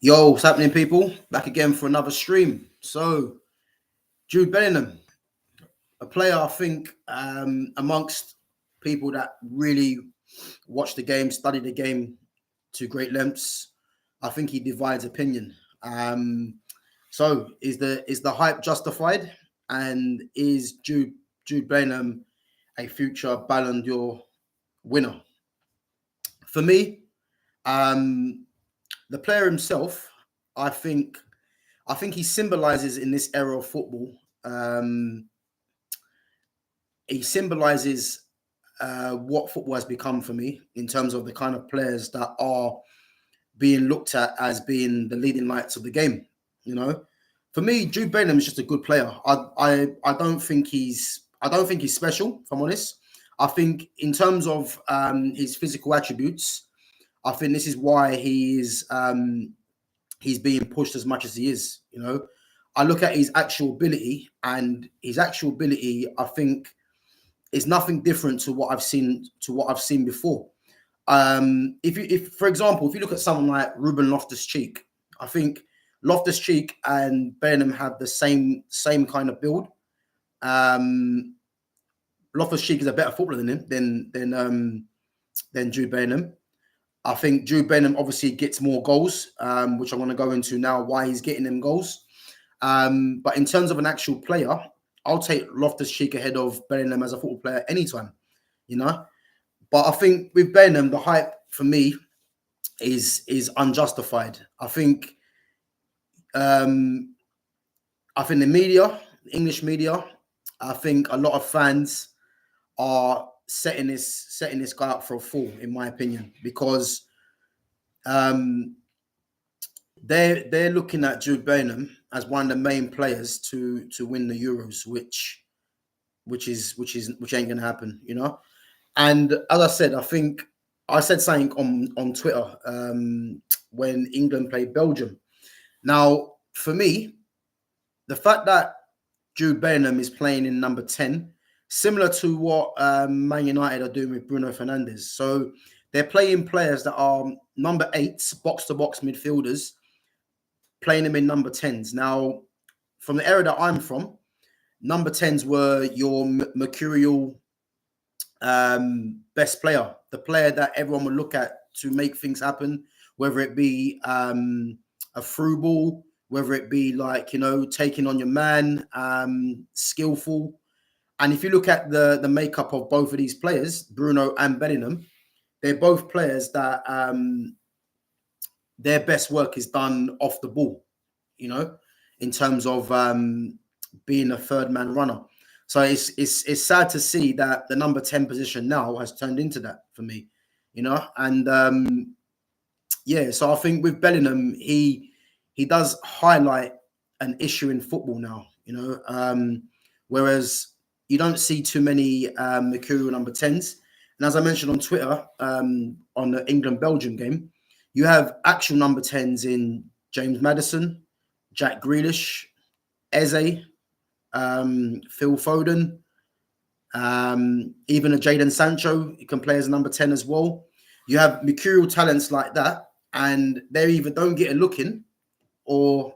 Yo, what's happening, people? Back again for another stream. So, Jude Bellingham, a player I think amongst people that really watch the game, study the game to great lengths, I think he divides opinion. So, is the hype justified? And is Jude Bellingham a future Balon d'Or winner? For me, um, the player himself, I think I think he symbolizes in this era of football. Um, he symbolizes what football has become for me in terms of the kind of players that are being looked at as being the leading lights of the game. You know, for me, Jude Bellingham is just a good player. I don't think he's special. If I'm honest, I think in terms of his physical attributes, I think this is why he's being pushed as much as he is. I look at his actual ability, and his actual ability, I think, is nothing different to what I've seen before. If for example, if you look at someone like Ruben Loftus-Cheek, I think Loftus-Cheek and Bellingham have the same kind of build. Um, Loftus-Cheek is a better footballer than him than Jude Bellingham. I think Jude Bellingham obviously gets more goals, which I'm going to go into now why he's getting them goals. But in terms of an actual player, I'll take Loftus-Cheek ahead of Bellingham as a football player anytime, you know. But I think with Bellingham, the hype for me is unjustified. Um, I think the media, English media, I think a lot of fans are setting this guy up for a fall, in my opinion, because um, they're looking at Jude Bellingham as one of the main players to win the Euros, which ain't gonna happen, you know. And as I said, I think I said something on Twitter when England played Belgium. Now, for me, the fact that Jude Bellingham is playing in number 10, similar to what Man United are doing with Bruno Fernandes. So they're playing players that are number 8s, box-to-box midfielders, playing them in number 10s. Now, from the era that I'm from, number 10s were your mercurial best player, the player that everyone would look at to make things happen, whether it be a through ball, whether it be taking on your man, skillful. And if you look at the makeup of both of these players, Bruno and Bellingham, they're both players that their best work is done off the ball, in terms of being a third man runner. So it's sad to see that the number 10 position now has turned into that for me, and so I think with Bellingham, he does highlight an issue in football now, whereas you don't see too many mercurial number 10s. And as I mentioned on Twitter, on the England-Belgium game, you have actual number 10s in James Maddison, Jack Grealish, Eze, Phil Foden, even a Jadon Sancho, he can play as a number 10 as well. You have mercurial talents like that, and they either don't get a look in, or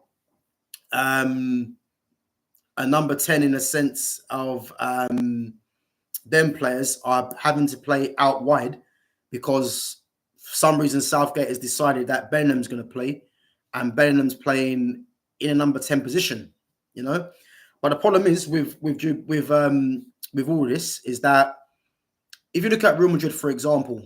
a number 10 in a sense of them players are having to play out wide because for some reason Southgate has decided that Bellingham's going to play, and Bellingham's playing in a number 10 position, But the problem is with all this is that if you look at Real Madrid, for example,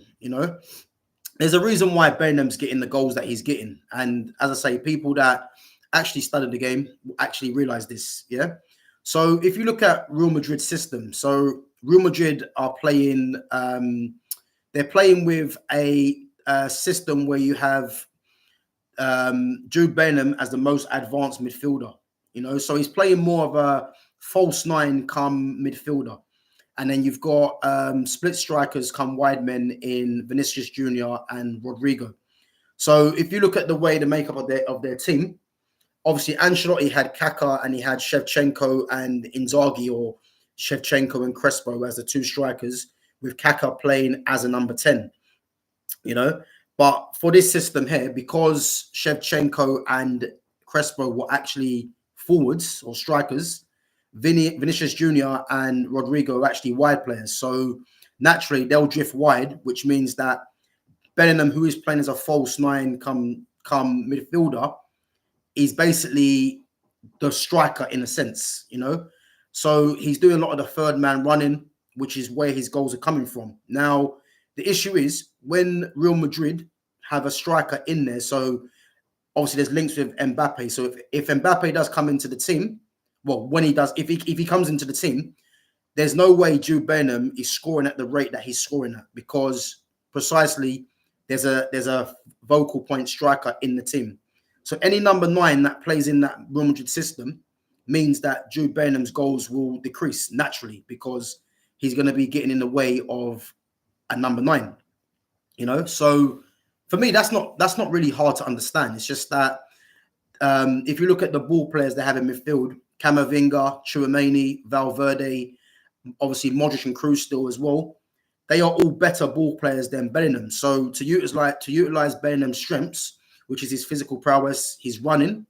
there's a reason why Bellingham's getting the goals that he's getting. And as I say, people that actually studied the game actually realize this, yeah? So if you look at Real Madrid's system, so Real Madrid are playing, they're playing with a system where you have Jude Bellingham as the most advanced midfielder, so he's playing more of a false nine come midfielder. And then you've got split strikers come wide men in Vinicius Jr. and Rodrigo. So if you look at the way the makeup of their team, obviously Ancelotti had Kaká and he had Shevchenko and Inzaghi, or Shevchenko and Crespo as the two strikers, with Kaká playing as a number 10, But for this system here, because Shevchenko and Crespo were actually forwards or strikers, Vinicius Jr. and Rodrigo are actually wide players. So naturally, they'll drift wide, which means that Bellingham, who is playing as a false nine come midfielder, is basically the striker in a sense, you know. So he's doing a lot of the third man running, which is where his goals are coming from. Now, the issue is when Real Madrid have a striker in there, so obviously there's links with Mbappe. So if Mbappe does come into the team, well, when he does, if he comes into the team, there's no way Jude Bellingham is scoring at the rate that he's scoring at, because precisely there's a vocal point striker in the team. So any number 9 that plays in that Real Madrid system means that Jude Bellingham's goals will decrease naturally, because he's going to be getting in the way of a number 9. You know, so for me, that's not really hard to understand. It's just that if you look at the ball players they have in midfield, Camavinga, Tchouameni, Valverde, obviously Modric and Kroos still as well, they are all better ball players than Bellingham. So to utilize Bellingham's strengths, which is his physical prowess, his running,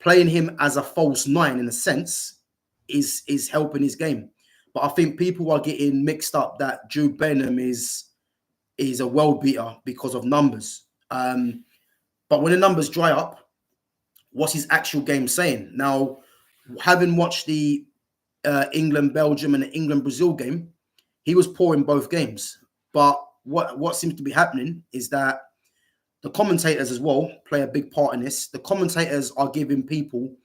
playing him as a false 9 in a sense is helping his game. But I think people are getting mixed up that Jude Bellingham is a world beater because of numbers. But when the numbers dry up, what's his actual game saying? Now, having watched the England-Belgium and the England-Brazil game, he was poor in both games. But what seems to be happening is that the commentators as well play a big part in this. The commentators are giving people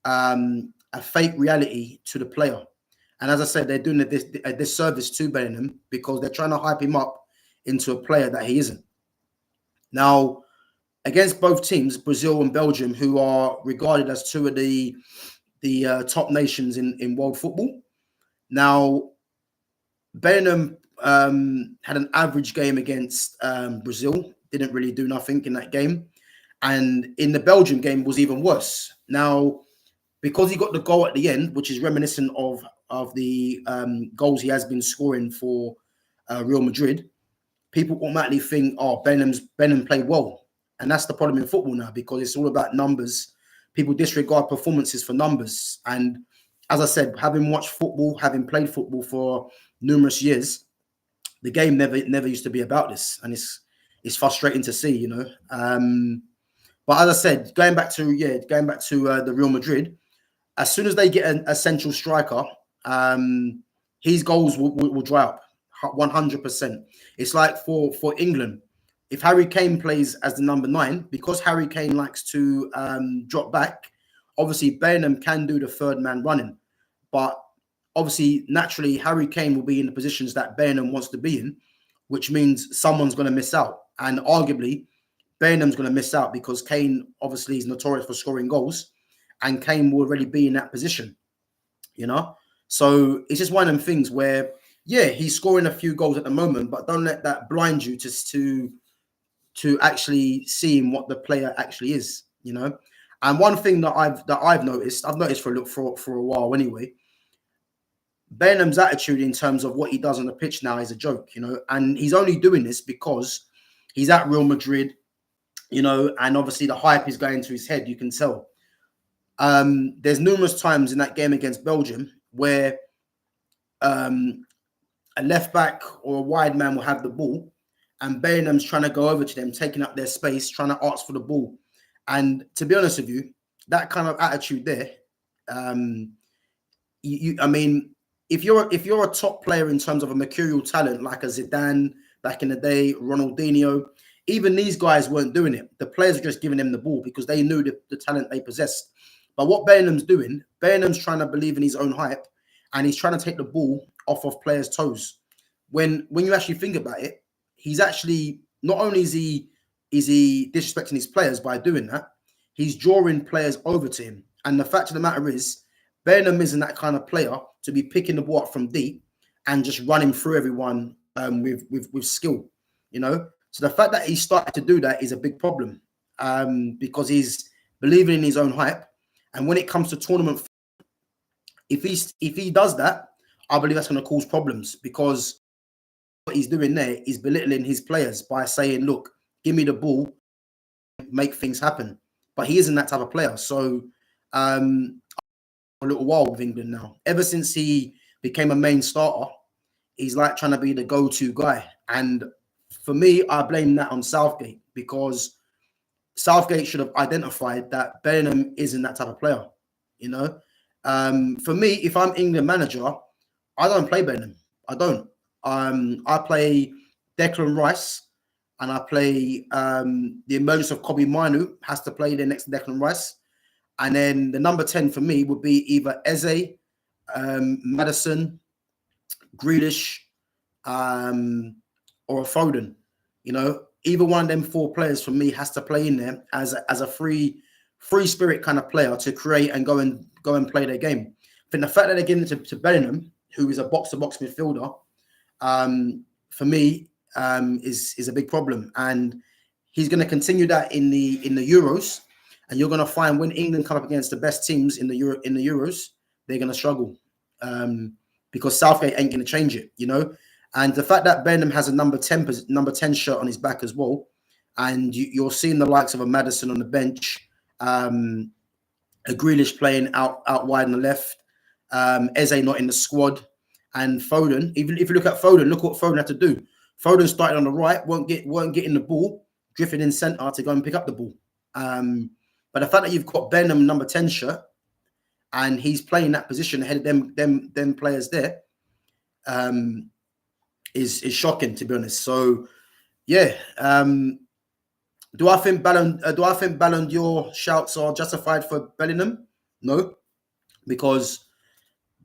a fake reality to the player. And as I said, they're doing a disservice to Bellingham because they're trying to hype him up into a player that he isn't. Now, against both teams, Brazil and Belgium, who are regarded as two of the top nations in world football. Now, Bellingham had an average game against Brazil, didn't really do nothing in that game. And in the Belgium game was even worse. Now, because he got the goal at the end, which is reminiscent of the goals he has been scoring for Real Madrid, people automatically think, oh, Bellingham played well. And that's the problem in football now, because it's all about numbers. People disregard performances for numbers. And as I said, having watched football, having played football for numerous years, the game never used to be about this. And it's frustrating to see, you know. But as I said, going back to the Real Madrid, as soon as they get a central striker, his goals will dry up 100%. It's like for England, if Harry Kane plays as the number 9, because Harry Kane likes to drop back, obviously Bellingham can do the third man running. But obviously, naturally, Harry Kane will be in the positions that Bellingham wants to be in, which means someone's going to miss out. And arguably, Bellingham's going to miss out because Kane obviously is notorious for scoring goals, and Kane will already be in that position, you know? So it's just one of them things where, yeah, he's scoring a few goals at the moment, but don't let that blind you to actually seeing what the player actually is, you know? And one thing that I've noticed for a while anyway, Bellingham's attitude in terms of what he does on the pitch now is a joke, you know, and he's only doing this because he's at Real Madrid, you know, and obviously the hype is going to his head, you can tell. There's numerous times in that game against Belgium where a left back or a wide man will have the ball and Bellingham's trying to go over to them, taking up their space, trying to ask for the ball. And to be honest with you, that kind of attitude there, I mean, if you're a top player in terms of a mercurial talent like a Zidane back in the day, Ronaldinho, even these guys weren't doing it. The players were just giving them the ball because they knew the talent they possessed. But what Bellingham's doing, Bellingham's trying to believe in his own hype, and he's trying to take the ball off of players' toes. When you actually think about it, he's actually not only is he disrespecting his players by doing that, he's drawing players over to him. And the fact of the matter is, Bellingham isn't that kind of player to be picking the ball up from deep and just running through everyone with skill, you know. So the fact that he started to do that is a big problem because he's believing in his own hype. And when it comes to tournament, if he does that, I believe that's going to cause problems because what he's doing there is belittling his players by saying, look, give me the ball, make things happen. But he isn't that type of player. So a little while with England now. Ever since he became a main starter, he's like trying to be the go-to guy. And for me, I blame that on Southgate, because Southgate should have identified that Bellingham isn't that type of player. You know, for me, if I'm England manager, I don't play Bellingham. I don't. I play Declan Rice, and I play the emergence of Kobe Minu has to play there next to Declan Rice. And then the number 10 for me would be either Eze, Maddison, Grealish, or a Foden. You know, either one of them 4 players for me has to play in there as a free spirit kind of player to create and go and play their game. I think the fact that they're giving it to Bellingham, who is a box-to-box midfielder, for me, is a big problem. And he's going to continue that in the Euros. And you're going to find when England come up against the best teams in the Euros, they're going to struggle, because Southgate ain't going to change it, you know. And the fact that Bellingham has a number 10 shirt on his back as well, and you're seeing the likes of a Maddison on the bench, a Grealish playing out wide on the left, Eze not in the squad, and Foden. Even if you look at Foden, look what Foden had to do. Foden started on the right, weren't getting the ball, drifting in centre to go and pick up the ball. But the fact that you've got Bellingham number 10 shirt, and he's playing that position ahead of them players there, is shocking, to be honest. So yeah, do I think Balon d'Or shouts are justified for Bellingham? No, because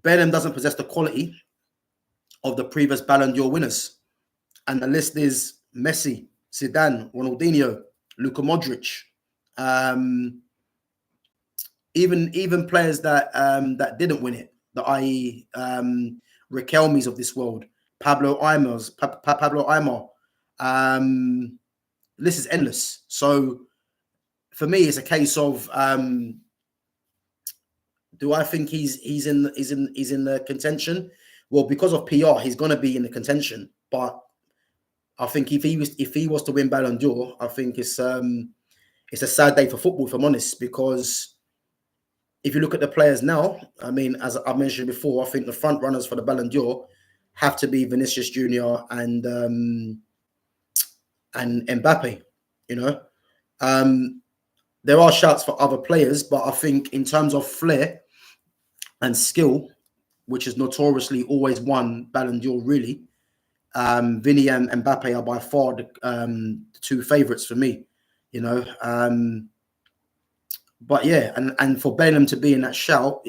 Bellingham doesn't possess the quality of the previous Balon d'Or winners, and the list is Messi, Zidane, Ronaldinho, Luka Modric. Even players that didn't win it, i.e. Riquelmes of this world, Pablo Aimar. This is endless. So for me, it's a case of do I think he's in the contention? Well, because of PR, he's going to be in the contention. But I think if he was to win Balon d'Or, I think it's a sad day for football, if I'm honest, because if you look at the players now, I mean, as I mentioned before, I think the front runners for the Balon d'Or have to be Vinicius Junior and Mbappe. You know, there are shouts for other players, but I think in terms of flair and skill, which is notoriously always won Balon d'Or, really, Vinny and Mbappe are by far the 2 favourites for me. You know, but yeah, and for Bellingham to be in that shout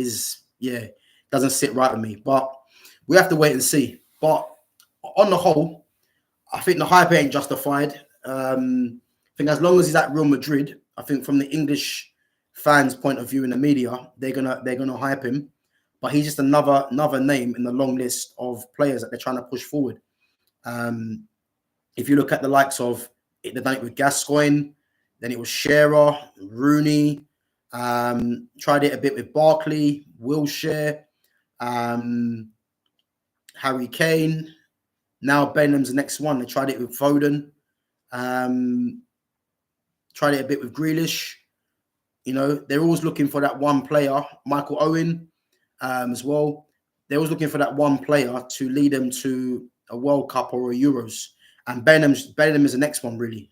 doesn't sit right with me. But we have to wait and see. But on the whole, I think the hype ain't justified. I think as long as he's at Real Madrid, I think from the English fans' point of view in the media, they're gonna hype him. But he's just another name in the long list of players that they're trying to push forward. If you look at the likes of they've done it with Gascoigne, then it was Shearer, Rooney. Tried it a bit with Barkley, Wilshere, Harry Kane. Now Bellingham's the next one. They tried it with Foden. Tried it a bit with Grealish. You know, they're always looking for that one player. Michael Owen as well. They're always looking for that one player to lead them to a World Cup or a Euros. And Bellingham is the next one, really.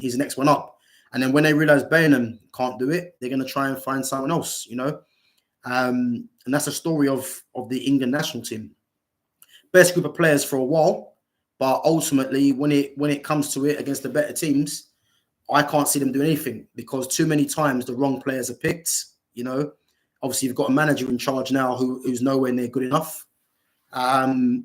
He's the next one up. And then when they realize Bellingham can't do it, they're going to try and find someone else, you know. And that's the story of the England national team. Best group of players for a while, but ultimately, when it comes to it against the better teams, I can't see them doing anything because too many times the wrong players are picked. You know, obviously you've got a manager in charge now who's nowhere near good enough, and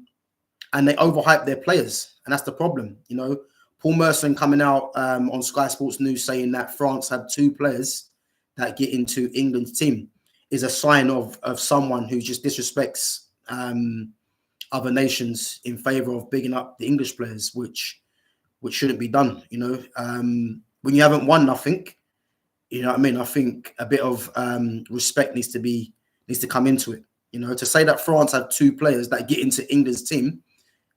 they overhype their players, and that's the problem. You know, Paul Merson coming out on Sky Sports News saying that France had 2 players that get into England's team is a sign of someone who just disrespects other nations in favour of bigging up the English players, which shouldn't be done. You know, when you haven't won nothing, you know what I mean. I think a bit of respect needs to come into it. You know, to say that France had 2 players that get into England's team,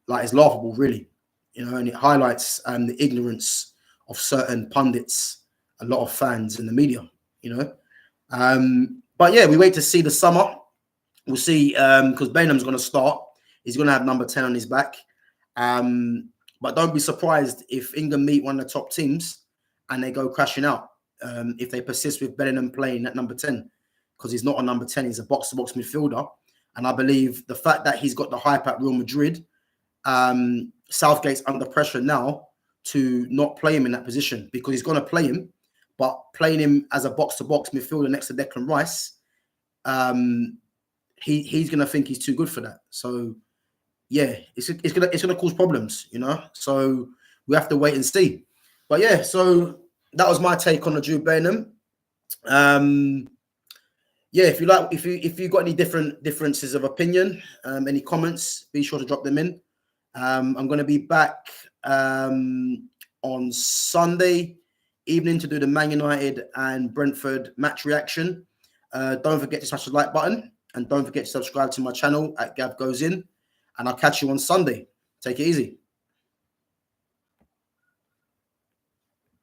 like, is laughable, really. You know, and it highlights the ignorance of certain pundits, a lot of fans in the media, you know. But yeah, we wait to see the summer. We'll see, because Bellingham's going to start. He's going to have number 10 on his back. But don't be surprised if England meet one of the top teams and they go crashing out, if they persist with Bellingham playing at number 10, because he's not a number 10. He's a box-to-box midfielder. And I believe the fact that he's got the hype at Real Madrid, Southgate's under pressure now to not play him in that position, because he's going to play him, but playing him as a box-to-box midfielder next to Declan Rice, he's going to think he's too good for that. So, yeah, it's gonna cause problems, you know. So we have to wait and see. But yeah, so that was my take on the Jude Bellingham. Yeah, if you got any differences of opinion, any comments, be sure to drop them in. I'm going to be back on Sunday evening to do the Man United and Brentford match reaction. Don't forget to smash the like button, and don't forget to subscribe to my channel at Gav Goes In. And I'll catch you on Sunday. Take it easy.